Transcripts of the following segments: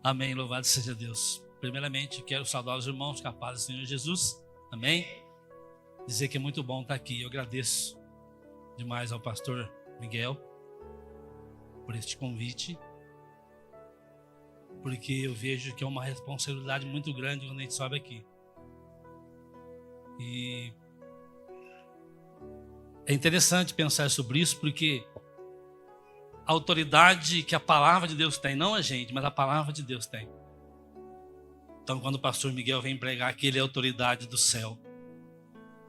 Amém, louvado seja Deus. Primeiramente, quero saudar os irmãos com a paz do Senhor Jesus. Amém. Dizer que é muito bom estar aqui. Eu agradeço demais ao pastor Miguel por este convite, porque eu vejo que é uma responsabilidade muito grande quando a gente sobe aqui. E é interessante pensar sobre isso, porque a autoridade que a palavra de Deus tem, não a gente, mas a palavra de Deus tem. Então, quando o pastor Miguel vem pregar aqui, ele é a autoridade do céu.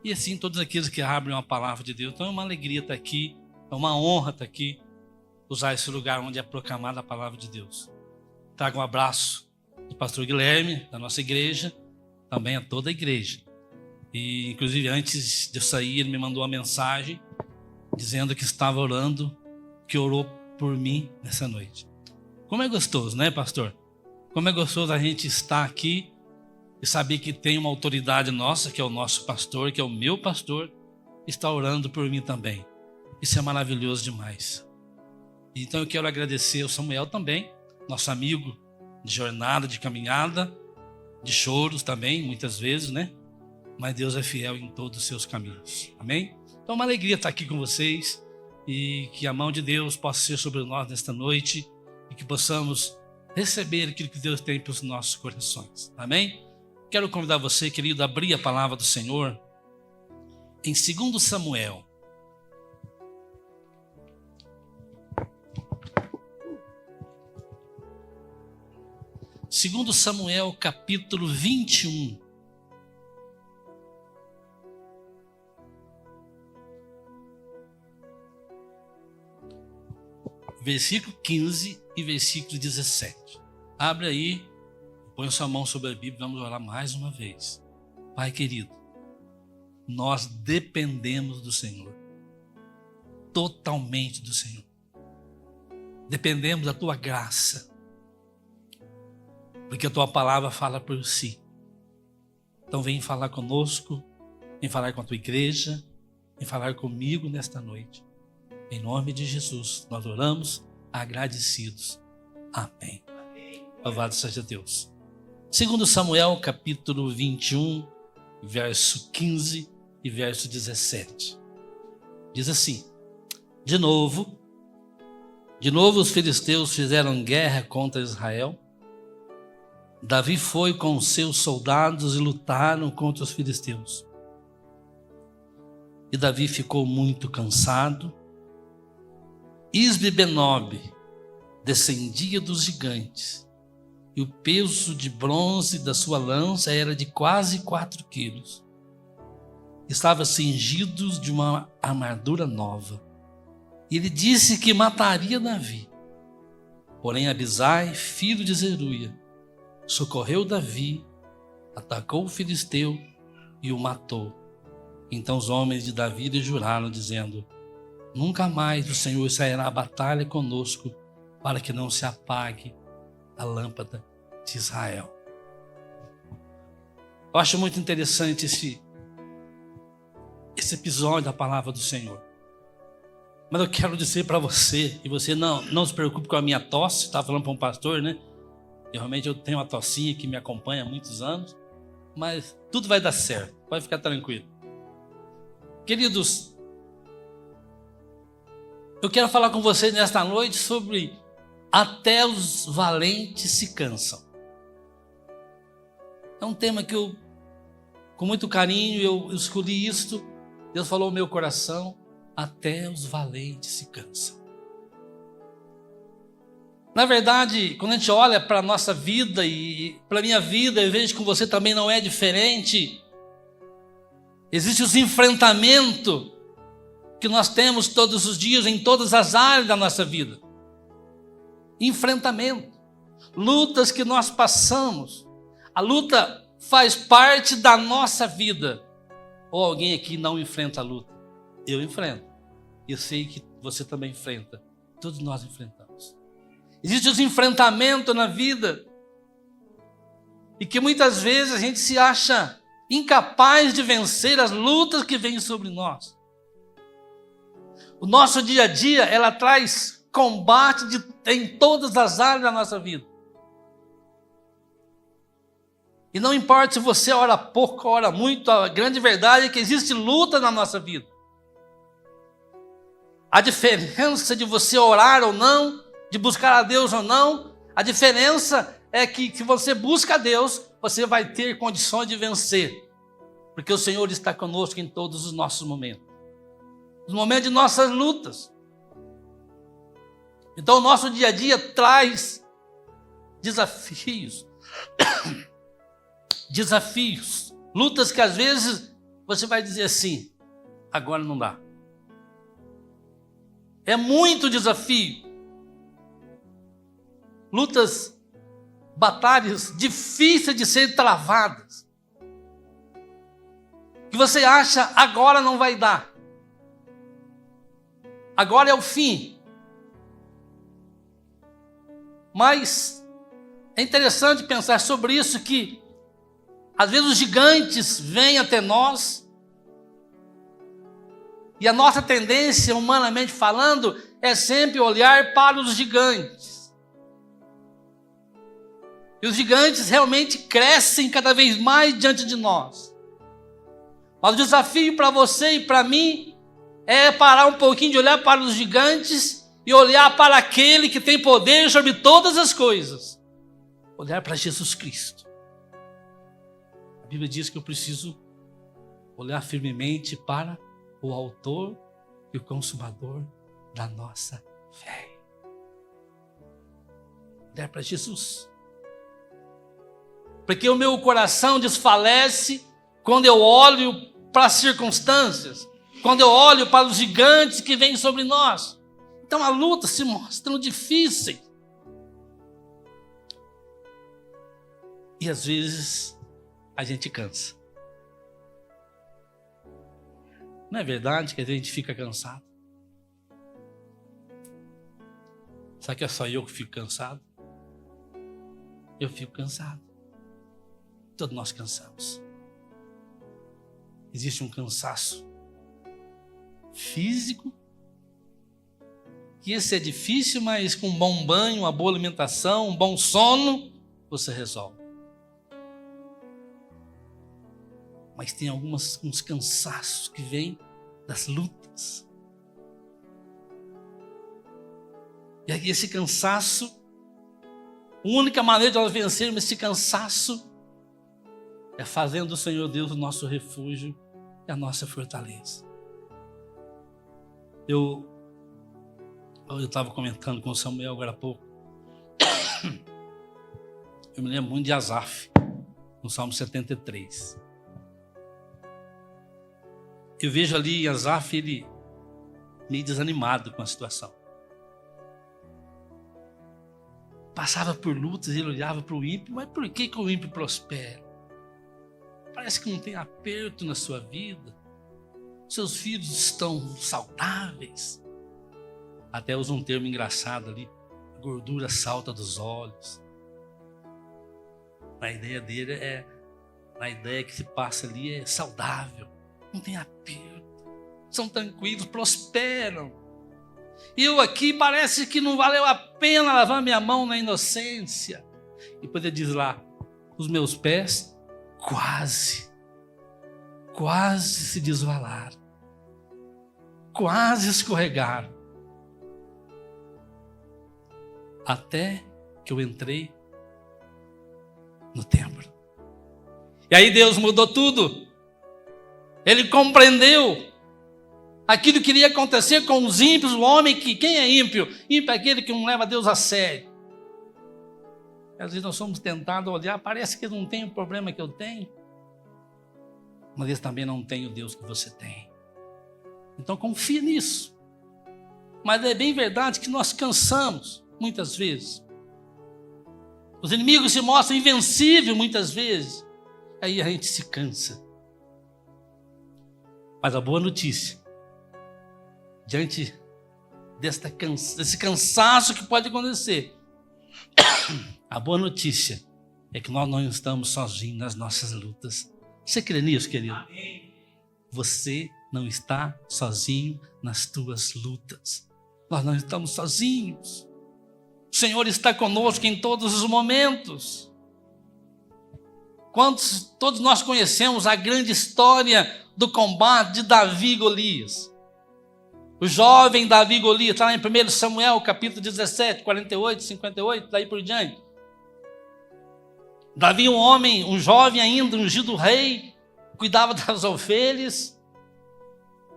E assim, todos aqueles que abrem uma palavra de Deus. Então, é uma alegria estar aqui, é uma honra estar aqui, usar esse lugar onde é proclamada a palavra de Deus. Trago um abraço do pastor Guilherme, da nossa igreja, também a toda a igreja. E, inclusive, antes de eu sair, ele me mandou uma mensagem dizendo que estava orando, que orou por mim nessa noite. Como é gostoso, né, pastor? Como é gostoso a gente estar aqui e saber que tem uma autoridade nossa, que é o nosso pastor, que é o meu pastor, está orando por mim também. Isso é maravilhoso demais. Então eu quero agradecer ao Samuel também, nosso amigo de jornada, de caminhada, de choros também, muitas vezes, né? Mas Deus é fiel em todos os seus caminhos. Amém? Então é uma alegria estar aqui com vocês e que a mão de Deus possa ser sobre nós nesta noite e que possamos receber aquilo que Deus tem para os nossos corações. Amém? Quero convidar você, querido, a abrir a palavra do Senhor em 2 Samuel. Segundo Samuel, capítulo 21. Versículo 15 e versículo 17. Abre aí, põe sua mão sobre a Bíblia, vamos orar mais uma vez. Pai querido, nós dependemos do Senhor, totalmente do Senhor. Dependemos da Tua graça, porque a Tua palavra fala por si. Então vem falar conosco, vem falar com a Tua igreja, vem falar comigo nesta noite. Em nome de Jesus, nós oramos agradecidos. Amém. Louvado seja Deus. 2 Samuel, capítulo 21, verso 15 e verso 17. Diz assim: De novo os filisteus fizeram guerra contra Israel. Davi foi com seus soldados e lutaram contra os filisteus. E Davi ficou muito cansado. Isbi-Benob descendia dos gigantes, e o peso de bronze da sua lança era de quase 4 quilos. Estava cingido de uma armadura nova. E ele disse que mataria Davi. Porém Abisai, filho de Zeruia, socorreu Davi, atacou o filisteu e o matou. Então os homens de Davi lhe juraram, dizendo: Nunca mais o Senhor sairá à batalha conosco, para que não se apague a lâmpada de Israel. Eu acho muito interessante esse episódio da palavra do Senhor. Mas eu quero dizer para você, e você não se preocupe com a minha tosse, estava falando para um pastor, né? Realmente eu tenho uma tossinha que me acompanha há muitos anos, mas tudo vai dar certo, pode ficar tranquilo. Queridos, eu quero falar com vocês nesta noite sobre até os valentes se cansam. É um tema que eu, com muito carinho, eu escolhi isto. Deus falou no meu coração: até os valentes se cansam. Na verdade, quando a gente olha para a nossa vida e para a minha vida, eu vejo que com você também não é diferente. Existem os enfrentamentos que nós temos todos os dias, em todas as áreas da nossa vida. Enfrentamento, lutas que nós passamos. A luta faz parte da nossa vida. Ou alguém aqui não enfrenta a luta? Eu enfrento. Eu sei que você também enfrenta. Todos nós enfrentamos. Existem os enfrentamentos na vida e que muitas vezes a gente se acha incapaz de vencer as lutas que vêm sobre nós. O nosso dia a dia, ela traz combate em todas as áreas da nossa vida. E não importa se você ora pouco, ora muito, a grande verdade é que existe luta na nossa vida. A diferença de você orar ou não, de buscar a Deus ou não, a diferença é que se você busca a Deus, você vai ter condições de vencer. Porque o Senhor está conosco em todos os nossos momentos. Nos momentos de nossas lutas. Então o nosso dia a dia traz desafios. Desafios. Lutas que às vezes você vai dizer assim, agora não dá. É muito desafio. Lutas, batalhas difíceis de serem travadas. Que você acha, agora não vai dar. Agora é o fim. Mas é interessante pensar sobre isso, que às vezes os gigantes vêm até nós, e a nossa tendência, humanamente falando, é sempre olhar para os gigantes. E os gigantes realmente crescem cada vez mais diante de nós. Mas o desafio para você e para mim é parar um pouquinho de olhar para os gigantes e olhar para aquele que tem poder sobre todas as coisas. Olhar para Jesus Cristo. A Bíblia diz que eu preciso olhar firmemente para o autor e o consumador da nossa fé. Olhar para Jesus. Porque o meu coração desfalece quando eu olho para as circunstâncias, quando eu olho para os gigantes que vêm sobre nós. Então a luta se mostra difícil. E às vezes a gente cansa. Não é verdade que a gente fica cansado? Será que é só eu que fico cansado? Eu fico cansado. Todos nós cansamos. Existe um cansaço físico, que esse é difícil, mas com um bom banho, uma boa alimentação, um bom sono, você resolve. Mas tem uns cansaços que vêm das lutas. E aí esse cansaço, a única maneira de nós vencermos esse cansaço é fazendo do Senhor Deus o nosso refúgio e a nossa fortaleza. Eu estava comentando com o Samuel agora há pouco. Eu me lembro muito de Asaf, no Salmo 73. Eu vejo ali Asaf, ele meio desanimado com a situação. Passava por lutas, ele olhava para o ímpio, mas por que o ímpio prospera? Parece que não tem aperto na sua vida. Seus filhos estão saudáveis. Até usa um termo engraçado ali, a gordura salta dos olhos. A ideia dele a ideia que se passa ali é saudável. Não tem aperto, são tranquilos, prosperam. E eu aqui parece que não valeu a pena lavar minha mão na inocência. E depois ele diz lá, os meus pés quase se desvalaram, quase escorregaram, até que eu entrei no templo. E aí Deus mudou tudo. Ele compreendeu aquilo que iria acontecer com os ímpios, o homem que... Quem é ímpio? Ímpio é aquele que não leva Deus a sério. Às vezes nós somos tentados a olhar, parece que não tem o problema que eu tenho, mas eles também não têm o Deus que você tem. Então confia nisso. Mas é bem verdade que nós cansamos muitas vezes. Os inimigos se mostram invencíveis muitas vezes. Aí a gente se cansa. Mas a boa notícia, diante desse cansaço que pode acontecer, a boa notícia é que nós não estamos sozinhos nas nossas lutas. Você crê nisso, querido? Amém. Você não está sozinho nas tuas lutas. Nós não estamos sozinhos. O Senhor está conosco em todos os momentos. Todos nós conhecemos a grande história do combate de Davi e Golias. O jovem Davi e Golias, está lá em 1 Samuel, capítulo 17, 48, 58, daí por diante. Davi, um homem, um jovem ainda, ungido rei, cuidava das ovelhas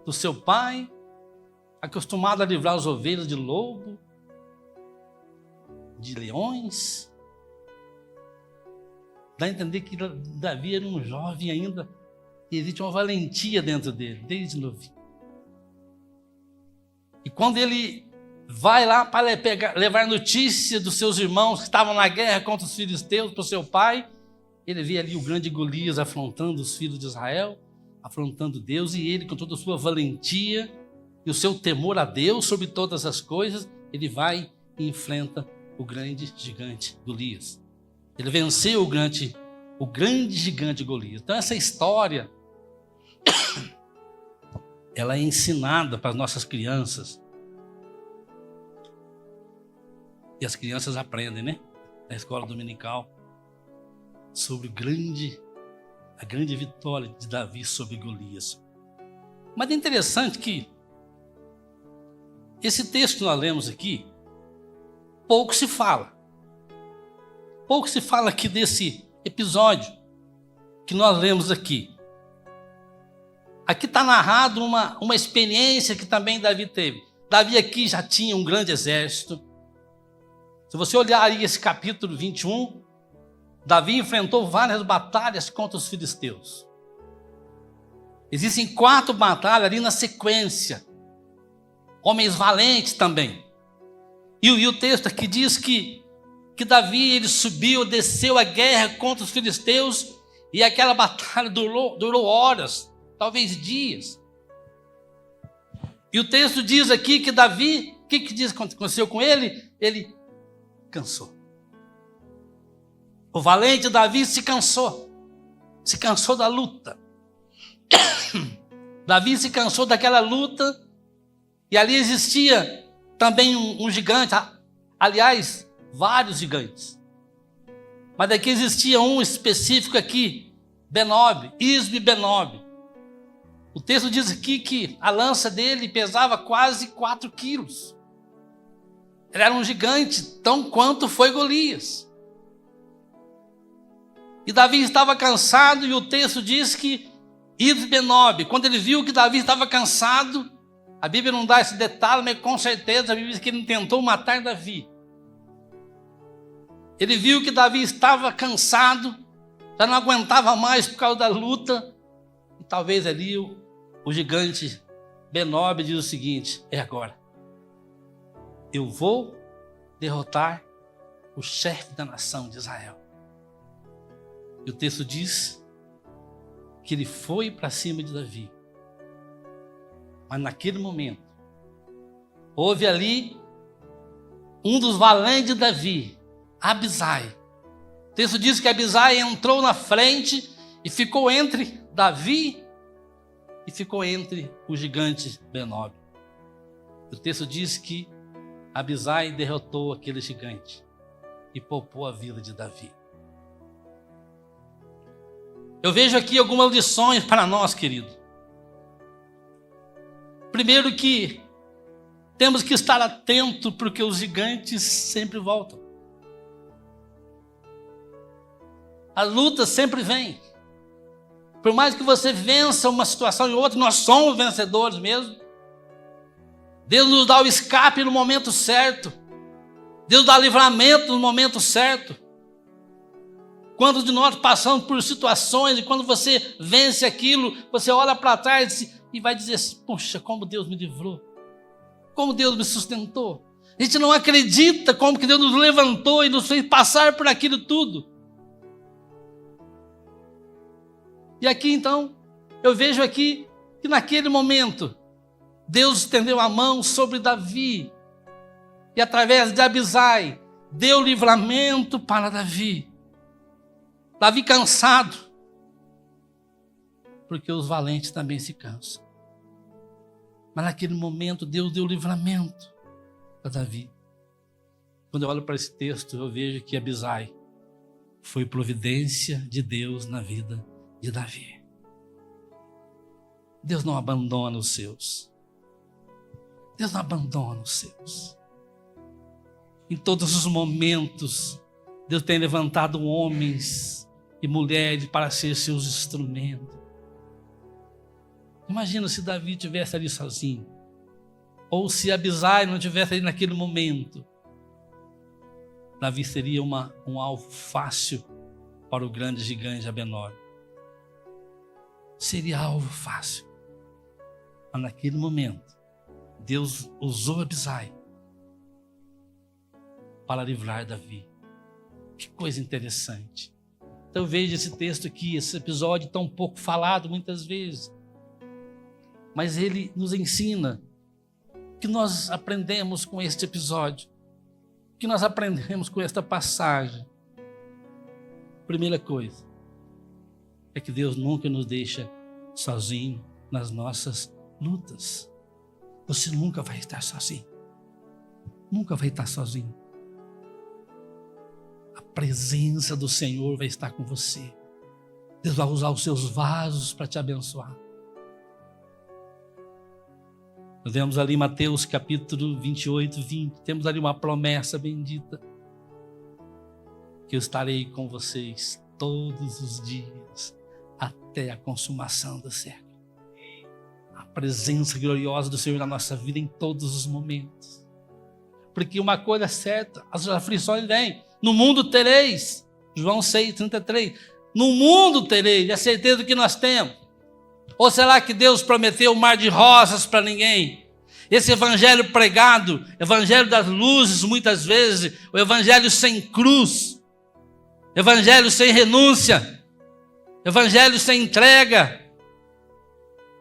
do seu pai, acostumado a livrar as ovelhas de lobo, de leões. Dá a entender que Davi era um jovem ainda, e existe uma valentia dentro dele, desde novinho. E quando ele vai lá para levar notícia dos seus irmãos que estavam na guerra contra os filisteus para o seu pai, ele vê ali o grande Golias afrontando os filhos de Israel, afrontando Deus, e ele, com toda a sua valentia e o seu temor a Deus sobre todas as coisas, ele vai e enfrenta o grande gigante Golias. Ele venceu o grande gigante Golias. Então essa história, ela é ensinada para as nossas crianças. E as crianças aprendem, né? Na escola dominical, sobre a grande vitória de Davi sobre Golias. Mas é interessante que esse texto que nós lemos aqui, pouco se fala. Pouco se fala aqui desse episódio que nós lemos aqui. Aqui está narrado uma experiência que também Davi teve. Davi aqui já tinha um grande exército. Se você olhar aí esse capítulo 21, Davi enfrentou várias batalhas contra os filisteus. Existem 4 batalhas ali na sequência. Homens valentes também. E o texto aqui diz que Davi, ele subiu, desceu a guerra contra os filisteus, e aquela batalha durou horas, talvez dias. E o texto diz aqui que Davi, o que diz que aconteceu com ele? Ele cansou. O valente Davi se cansou da luta. Davi se cansou daquela luta, e ali existia também um gigante, aliás, vários gigantes. Mas aqui existia um específico aqui, Benob, Isbi Benob. O texto diz aqui que a lança dele pesava quase 4 quilos. Ele era um gigante, tão quanto foi Golias. E Davi estava cansado, e o texto diz que Isbi Benob, quando ele viu que Davi estava cansado, a Bíblia não dá esse detalhe, mas com certeza a Bíblia diz que ele tentou matar Davi. Ele viu que Davi estava cansado, já não aguentava mais por causa da luta, e talvez ali o gigante Benob diz o seguinte: é agora. Eu vou derrotar o chefe da nação de Israel. E o texto diz que ele foi para cima de Davi. Mas naquele momento, houve ali um dos valentes de Davi, Abisai. O texto diz que Abisai entrou na frente e ficou entre Davi e ficou entre o gigante Benob. O texto diz que Abisai derrotou aquele gigante e poupou a vida de Davi. Eu vejo aqui algumas lições para nós, querido. Primeiro, que temos que estar atentos, porque os gigantes sempre voltam. A luta sempre vem. Por mais que você vença uma situação e outra, nós somos vencedores mesmo. Deus nos dá o escape no momento certo. Deus dá livramento no momento certo. Quando de nós passamos por situações, e quando você vence aquilo, você olha para trás e vai dizer assim: poxa, como Deus me livrou, como Deus me sustentou. A gente não acredita como que Deus nos levantou e nos fez passar por aquilo tudo. E aqui então, eu vejo aqui que naquele momento, Deus estendeu a mão sobre Davi, e através de Abisai, deu livramento para Davi. Davi cansado, porque os valentes também se cansam. Mas naquele momento Deus deu livramento para Davi. Quando eu olho para esse texto, eu vejo que Abisai foi providência de Deus na vida de Davi. Deus não abandona os seus. Deus não abandona os seus. Em todos os momentos, Deus tem levantado homens e mulheres para ser seus instrumentos. Imagina se Davi estivesse ali sozinho. Ou se Abisai não estivesse ali naquele momento. Davi seria um alvo fácil para o grande gigante Abenor. Seria alvo fácil. Mas naquele momento, Deus usou Abisai para livrar Davi. Que coisa interessante. Então eu vejo esse texto aqui, esse episódio tão pouco falado muitas vezes. Mas ele nos ensina que nós aprendemos com este episódio. Que nós aprendemos com esta passagem. Primeira coisa é que Deus nunca nos deixa sozinho nas nossas lutas. Você nunca vai estar sozinho. Nunca vai estar sozinho. A presença do Senhor vai estar com você. Deus vai usar os seus vasos para te abençoar. Nós vemos ali Mateus capítulo 28, 20. Temos ali uma promessa bendita. Que eu estarei com vocês todos os dias, até a consumação do século. A presença gloriosa do Senhor na nossa vida em todos os momentos. Porque uma coisa é certa, as aflições vêm. No mundo tereis. João 6,33. No mundo tereis, é a certeza que nós temos. Ou será que Deus prometeu um mar de rosas para ninguém? Esse evangelho pregado, evangelho das luzes muitas vezes, o evangelho sem cruz, evangelho sem renúncia, evangelho sem entrega,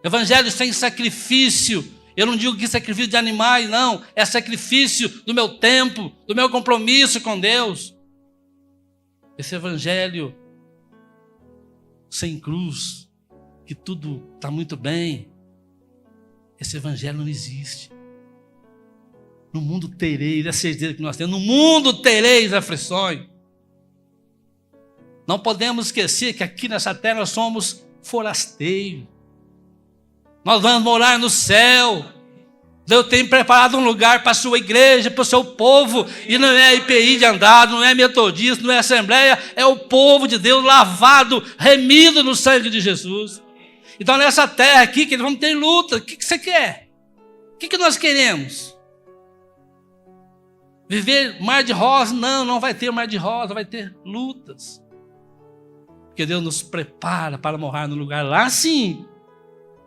evangelho sem sacrifício. Eu não digo que sacrifício de animais, não, é sacrifício do meu tempo, do meu compromisso com Deus. Esse evangelho sem cruz, que tudo está muito bem, esse evangelho não existe. No mundo tereis, é a certeza que nós temos, no mundo tereis aflições. Não podemos esquecer que aqui nessa terra nós somos forasteiros. Nós vamos morar no céu. Deus tem preparado um lugar para a sua igreja, para o seu povo. E não é IPI de andado, não é metodista, não é assembleia. É o povo de Deus lavado, remido no sangue de Jesus. Então nessa terra aqui, que vamos ter luta. O que você quer? O que nós queremos? Viver mar de rosa? Não, não vai ter mar de rosa, vai ter lutas. Porque Deus nos prepara para morar no lugar lá sim.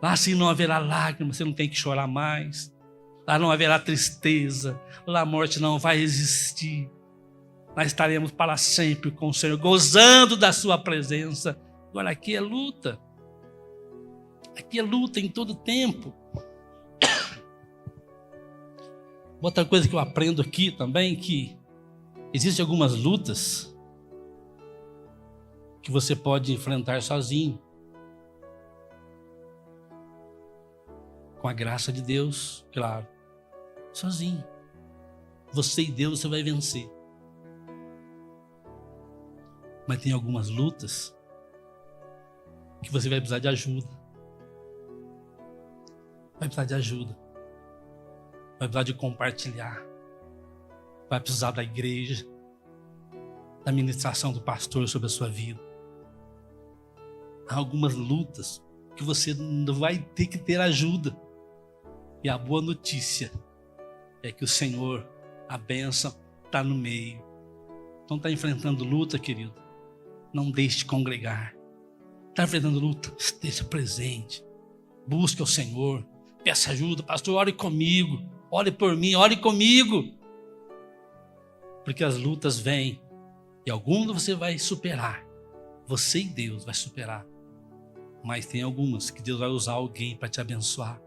Lá sim não haverá lágrimas, você não tem que chorar mais. Lá não haverá tristeza, lá a morte não vai existir. Nós estaremos para sempre com o Senhor, gozando da sua presença. Agora aqui é luta. Aqui é luta em todo tempo. Outra coisa que eu aprendo aqui também, que existem algumas lutas que você pode enfrentar sozinho. Com a graça de Deus, claro. Sozinho. Você e Deus, você vai vencer. Mas tem algumas lutas que você vai precisar de ajuda. Vai precisar de ajuda. Vai precisar de compartilhar. Vai precisar da igreja, da ministração do pastor sobre a sua vida. Há algumas lutas que você vai ter que ter ajuda. E a boa notícia é que o Senhor, a bênção, está no meio. Então está enfrentando luta, querido. Não deixe de congregar. Está enfrentando luta, esteja presente. Busque o Senhor. Peça ajuda. Pastor, ore comigo. Ore por mim, ore comigo. Porque as lutas vêm. E algumas você vai superar. Você e Deus vai superar. Mas tem algumas que Deus vai usar alguém para te abençoar.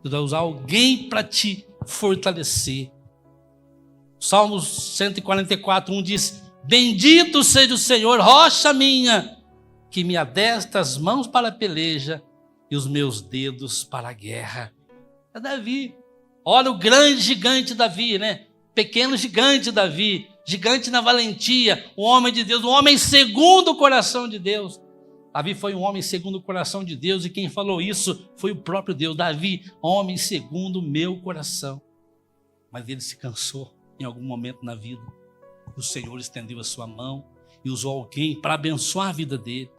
Deus vai usar alguém para te fortalecer. Salmos 144:1 diz: bendito seja o Senhor, rocha minha, que me adestra as mãos para a peleja e os meus dedos para a guerra. É Davi. Olha o grande gigante Davi, né? pequeno gigante Davi, gigante na valentia, o homem de Deus, um homem segundo o coração de Deus. Davi foi um homem segundo o coração de Deus, e quem falou isso foi o próprio Deus. Davi, homem segundo o meu coração. Mas ele se cansou em algum momento na vida. O Senhor estendeu a sua mão e usou alguém para abençoar a vida dele.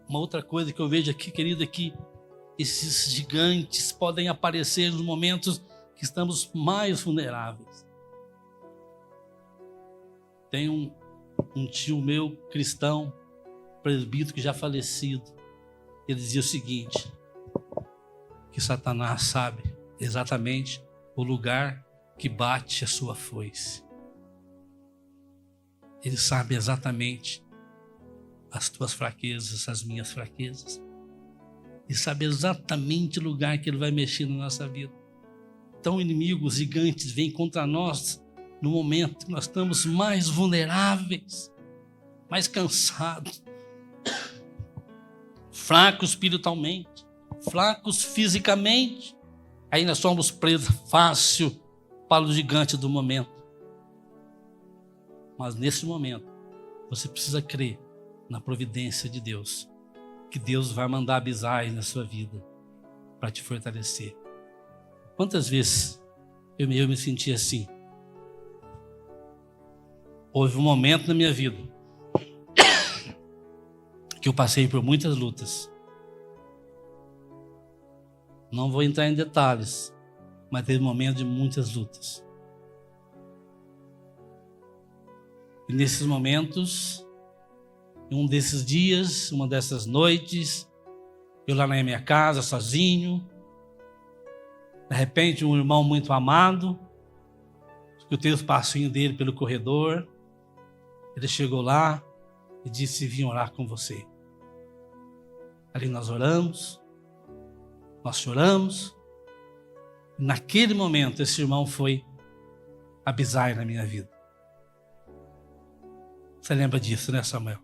Uma outra coisa que eu vejo aqui, querido, é que esses gigantes podem aparecer nos momentos que estamos mais vulneráveis. Tem um tio meu, cristão, presbítero, que já falecido. Ele dizia o seguinte, que Satanás sabe exatamente o lugar que bate a sua foice. Ele sabe exatamente as tuas fraquezas, as minhas fraquezas. Ele sabe exatamente o lugar que ele vai mexer na nossa vida. Então, inimigos gigantes vêm contra nós no momento que nós estamos mais vulneráveis, mais cansados, fracos espiritualmente, fracos fisicamente. Aí nós somos presos fácil para o gigante do momento. Mas nesse momento, você precisa crer na providência de Deus, que Deus vai mandar Abisais na sua vida para te fortalecer. Quantas vezes eu me senti assim? Houve um momento na minha vida que eu passei por muitas lutas. Não vou entrar em detalhes, mas teve um momento de muitas lutas. E nesses momentos, um desses dias, uma dessas noites, eu lá na minha casa, sozinho, de repente um irmão muito amado, escutei os passinhos dele pelo corredor, ele chegou lá e disse: vim orar com você. Ali nós oramos, nós choramos, e naquele momento esse irmão foi Abisai na minha vida. Você lembra disso, né, Samuel?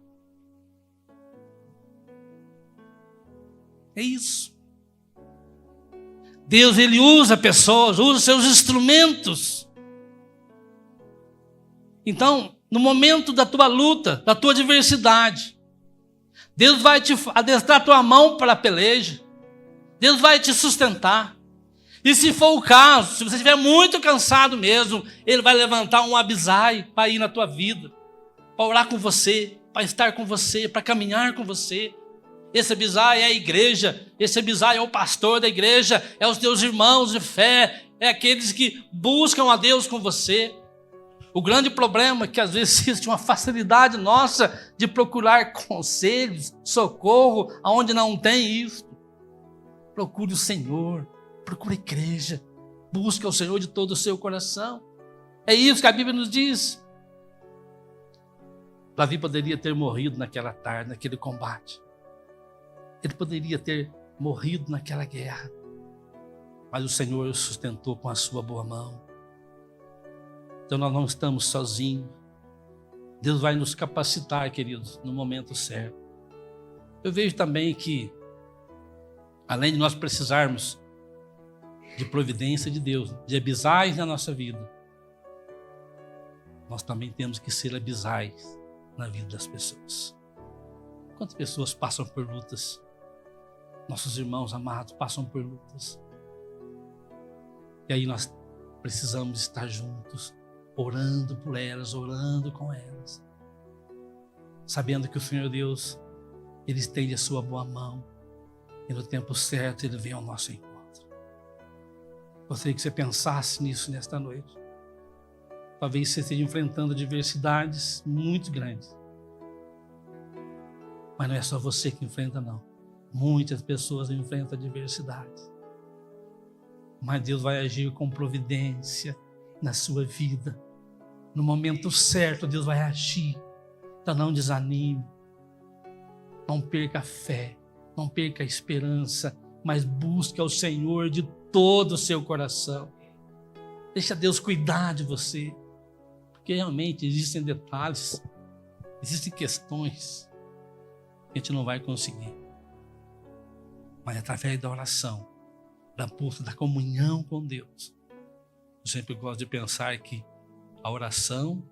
É isso. Deus, ele usa pessoas, usa seus instrumentos. Então, no momento da tua luta, da tua adversidade, Deus vai te adestrar a tua mão para a peleja. Deus vai te sustentar. E se for o caso, se você estiver muito cansado mesmo, ele vai levantar um Abisai para ir na tua vida, para orar com você, para estar com você, para caminhar com você. Esse Abisai é a igreja, esse Abisai é o pastor da igreja, é os teus irmãos de fé, é aqueles que buscam a Deus com você. O grande problema é que às vezes existe uma facilidade nossa de procurar conselhos, socorro, aonde não tem isso. Procure o Senhor, procure a igreja, busque o Senhor de todo o seu coração. É isso que a Bíblia nos diz. Davi poderia ter morrido naquela tarde, naquele combate. Ele poderia ter morrido naquela guerra. Mas o Senhor o sustentou com a sua boa mão. Então nós não estamos sozinhos. Deus vai nos capacitar, queridos, no momento certo. Eu vejo também que, além de nós precisarmos de providência de Deus, de Abisais na nossa vida, nós também temos que ser Abisais na vida das pessoas. Quantas pessoas passam por lutas? Nossos irmãos amados passam por lutas. E aí nós precisamos estar juntos, orando por elas, orando com elas, sabendo que o Senhor Deus, ele estende a sua boa mão e no tempo certo ele vem ao nosso encontro. Gostaria que você pensasse nisso nesta noite. Talvez você esteja enfrentando adversidades muito grandes, mas não é só você que enfrenta, não. Muitas pessoas enfrentam adversidades, mas Deus vai agir com providência na sua vida. No momento certo, Deus vai agir. Então não desanime, não perca a fé, não perca a esperança, mas busque ao Senhor de todo o seu coração. Deixa Deus cuidar de você, porque realmente existem detalhes, existem questões que a gente não vai conseguir. Mas através da oração, da busca, da comunhão com Deus, Eu sempre gosto de pensar que a oração,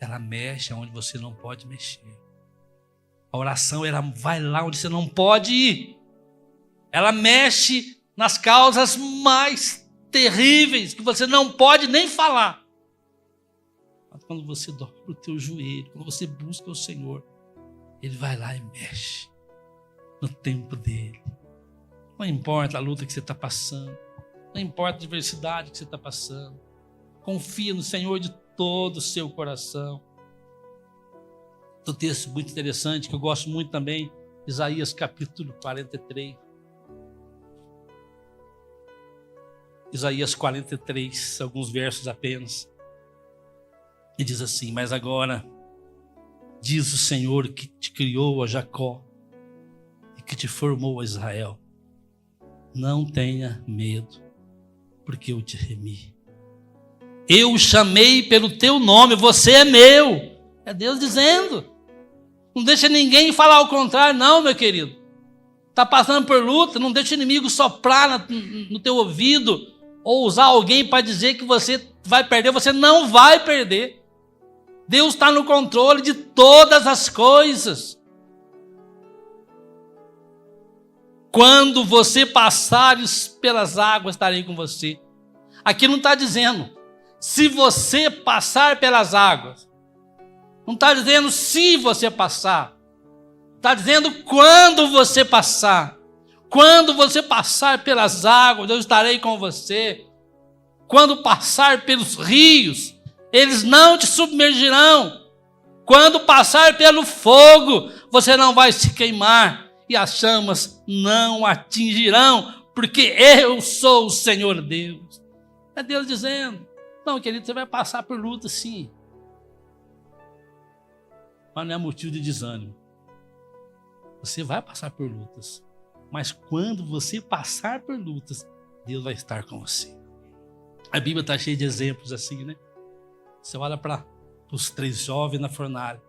ela mexe onde você não pode mexer. A oração, ela vai lá onde você não pode ir. Ela mexe nas causas mais terríveis que você não pode nem falar. Mas quando você dobra o teu joelho, quando você busca o Senhor, Ele vai lá e mexe no tempo dele. Não importa a luta que você está passando, não importa a adversidade que você está passando, confia no Senhor de todo o seu coração. Um texto muito interessante, que eu gosto muito também, Isaías capítulo 43. Isaías 43, alguns versos apenas. E diz assim: mas agora, diz o Senhor que te criou, a Jacó, e que te formou, a Israel, não tenha medo, porque eu te remi. Eu o chamei pelo teu nome, você é meu. É Deus dizendo. Não deixa ninguém falar o contrário, não, meu querido. Está passando por luta, não deixa o inimigo soprar no teu ouvido, ou usar alguém para dizer que você vai perder. Você não vai perder. Deus está no controle de todas as coisas. Quando você passares pelas águas, estarei com você. Aqui não está dizendo se você passar pelas águas. Não está dizendo se você passar. Está dizendo quando você passar. Quando você passar pelas águas, eu estarei com você. Quando passar pelos rios, eles não te submergirão. Quando passar pelo fogo, você não vai se queimar. E as chamas não atingirão, porque eu sou o Senhor Deus. É Deus dizendo: não, querido, você vai passar por luta sim. Mas não é motivo de desânimo. Você vai passar por lutas. Mas quando você passar por lutas, Deus vai estar com você. A Bíblia está cheia de exemplos assim, né? Você olha para os 3 jovens na fornalha.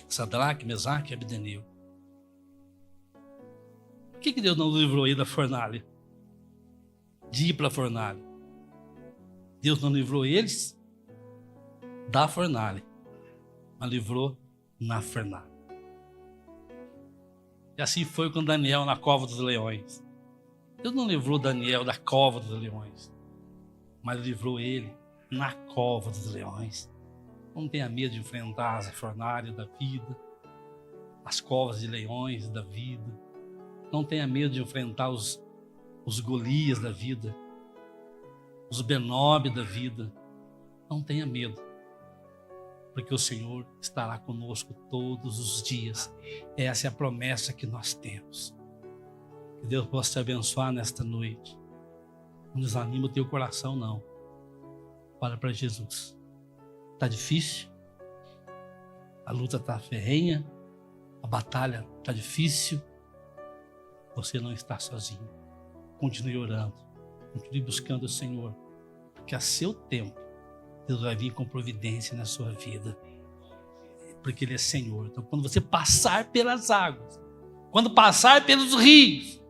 Sadraque, Mesaque e Abdenego. Por que Deus não livrou ele da fornalha? De ir para a fornalha. Deus não livrou eles da fornalha, mas livrou na fornalha. E assim foi com Daniel na cova dos leões. Deus não livrou Daniel da cova dos leões, mas livrou ele na cova dos leões. Não tenha medo de enfrentar as fornalhas da vida, as covas de leões da vida. Não tenha medo de enfrentar os Golias da vida, os Benob da vida. Não tenha medo, porque o Senhor estará conosco todos os dias. Essa é a promessa que nós temos. Que Deus possa te abençoar nesta noite. Não desanima o teu coração, não. Olha para Jesus. Está difícil? A luta está ferrenha? A batalha está difícil? Você não está sozinho. Continue orando. Continue buscando o Senhor. Porque a seu tempo, Deus vai vir com providência na sua vida. Porque Ele é Senhor. Então, quando você passar pelas águas, quando passar pelos rios,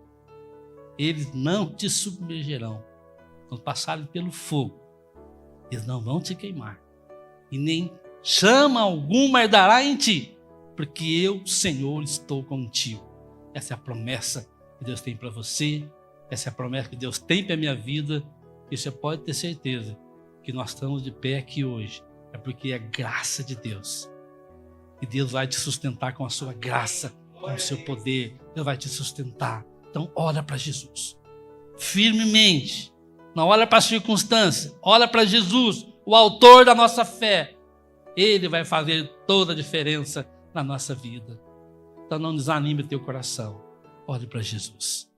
eles não te submergirão. Quando passarem pelo fogo, eles não vão te queimar. E nem chama alguma herdará em ti. Porque eu, Senhor, estou contigo. Essa é a promessa que Deus tem para você. Essa é a promessa que Deus tem para a minha vida. E você pode ter certeza que nós estamos de pé aqui hoje. É porque é graça de Deus. E Deus vai te sustentar com a sua graça, com o seu poder. Deus vai te sustentar. Então, olha para Jesus. Firmemente. Não olha para a circunstância. Olha para Jesus, o autor da nossa fé. Ele vai fazer toda a diferença na nossa vida. Então, não desanime o teu coração. Olhe para Jesus.